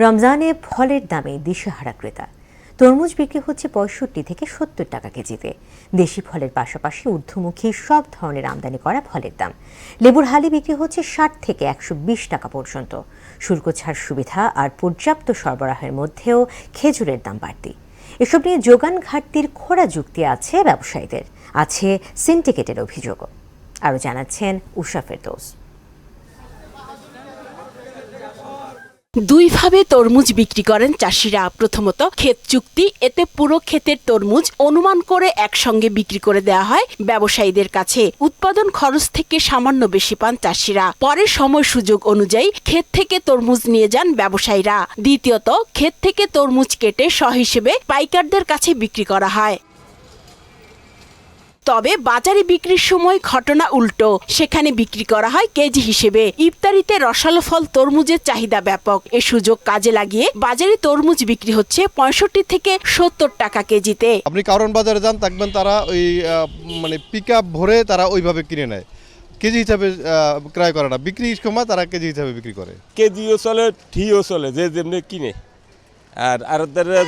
রমজানে ফলের দামে দিশেহারা ক্রেতা। তরমুজ বিক্রি হচ্ছে ৬৫ থেকে ৭০ টাকা কেজিতে। দেশি ফলের পাশাপাশি ঊর্ধ্বমুখী সব ধরনের আমদানি করা ফলের দাম। লেবুর হালি বিক্রি হচ্ছে ৬০ থেকে ১২০ টাকা পর্যন্ত। শুল্ক ছাড় সুবিধা আর পর্যাপ্ত সরবরাহের মধ্যেও খেজুরের দাম বাড়তি। এসব নিয়ে যোগান ঘাটতির খোঁড়া যুক্তি আছে ব্যবসায়ীদের, আছে সিন্ডিকেটের অভিযোগও। আরও জানাচ্ছেন উষা ফেরদৌস। দুইভাবে তরমুজ বিক্রি করেন চাষিরা। প্রথমত ক্ষেত চুক্তি, এতে পুরো ক্ষেতের তরমুজ অনুমান করে একসঙ্গে বিক্রি করে দেওয়া হয় ব্যবসায়ীদের কাছে। উৎপাদন খরচ থেকে সামান্য বেশি পান চাষিরা। পরে সময় সুযোগ অনুযায়ী ক্ষেত থেকে তরমুজ নিয়ে যান ব্যবসায়ীরা। দ্বিতীয়ত ক্ষেত থেকে তরমুজ কেটে সহিসেবে পাইকারদের কাছে বিক্রি করা হয়। তবে বাজারে বিক্রির সময় ঘটনা উল্টো, সেখানে বিক্রি করা হয় কেজি হিসেবে। ইফতারিতে রসালো ফল তরমুজের চাহিদা ব্যাপক। এ সুযোগ কাজে লাগিয়ে বাজারে তরমুজ বিক্রি হচ্ছে ৬৫ থেকে ৭০ টাকা কেজিতে। আপনি কারণ বাজারে যান, দেখবেন তারা ওই পিকআপ ভরে তারা ওইভাবে কিনে নেয়, কেজি হিসাবে ক্রয় করে না। বিক্রির সময় তারা কেজি হিসাবে বিক্রি করে। কেজিও চলে, ঠিও চলে, যে যেমনি কিনে আর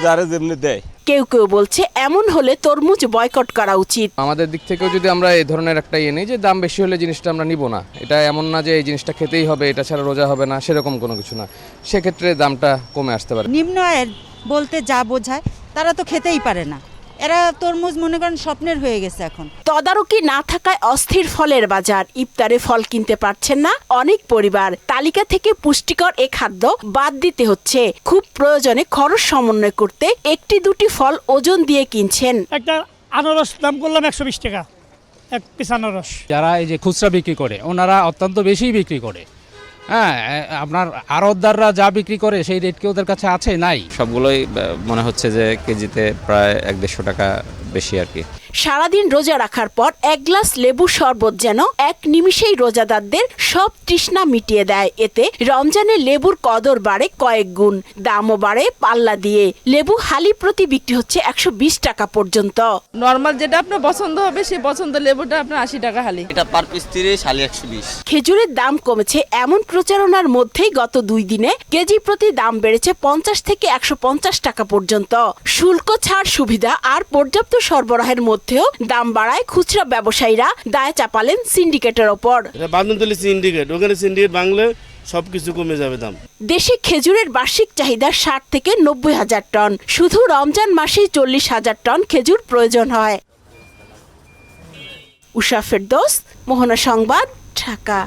যারা যেমনি দেয়। কেউ কেউ বলছে এমন হলে তরমুজ বয়কট করা উচিত। আমাদের দিক থেকেও যদি আমরা এই ধরনের একটা নেই যে দাম বেশি হলে জিনিসটা আমরা নিব না, এটা এমন না যে এই জিনিসটা খেতেই হবে, এটা ছাড়া রোজা হবে না, সেরকম কোনো কিছু না। সেক্ষেত্রে দামটা কমে আসতে পারে। নিম্ন আয়ের বলতে যা বোঝায় তারা তো খেতেই পারে না। এরা তরমুজ মনে করেন স্বপ্নের হয়ে গেছে এখন। তদারকি না থাকায় অস্থির ফলের বাজার। ইফতারে ফল কিনতে পারছেন না অনেক পরিবার। তালিকা থেকে পুষ্টিকর এ খাদ্য বাদ দিতে হচ্ছে। খুব প্রয়োজনে খরচ সমন্বয় করতে একটি দুটি ফল ওজন দিয়ে কিনছেন। একটা আনারস দাম করলাম ১২০ টাকা এক পিস আনারস। যারা এই যে খুচরা বিক্রি করে ওনারা অত্যন্ত বেশি বিক্রি করে। হ্যাঁ, আপনার আড়তদাররা যা বিক্রি করে সেই রেট কি ওদের কাছে আছে? নাই। সবগুলোই মনে হচ্ছে যে কেজিতে প্রায় ১-১৫০ টাকা বেশি আর কি। সারাদিন রোজা রাখার পর এক গ্লাস লেবু শরবত যেন এক নিমিষেই রোজাদারদের সব তৃষ্ণা মিটিয়ে দেয়। এতে রমজানে লেবুর কদর বাড়ে কয়েক গুণ, দামও বাড়ে পাল্লা দিয়ে। লেবু হালি প্রতি বিক্রি হচ্ছে ১২০ টাকা পর্যন্ত। নরমাল যেটা আপনার পছন্দ হবে সেই পছন্দ লেবুটা আপনার ৮০ টাকা হালি। এটা পার পিস ৩০, হালি ১২০। খেজুরের দাম কমেছে এমন প্রচারণার মধ্যেই গত ২ দিনে কেজি প্রতি দাম বেড়েছে ৫০ থেকে ১৫০ টাকা পর্যন্ত। শুল্ক ছাড় সুবিধা আর পর্যাপ্ত সরবরাহের মধ্যেও দাম বাড়ায় খুচরা ব্যবসায়ীরা। দায় চাপালেন সিন্ডিকেটের ওপর। বান্দরতলি সিন্ডিকেট, ওখানে সিন্ডিকেট বাংলা সবকিছু কমে যাবে দাম। দেশে খেজুরের বার্ষিক চাহিদা ৬০ থেকে ৯০ হাজার টন। শুধু রমজান মাসেই ৪০ হাজার টন খেজুর প্রয়োজন হয়। উষা ফেরদৌস, মোহনা সংবাদ, ঢাকা।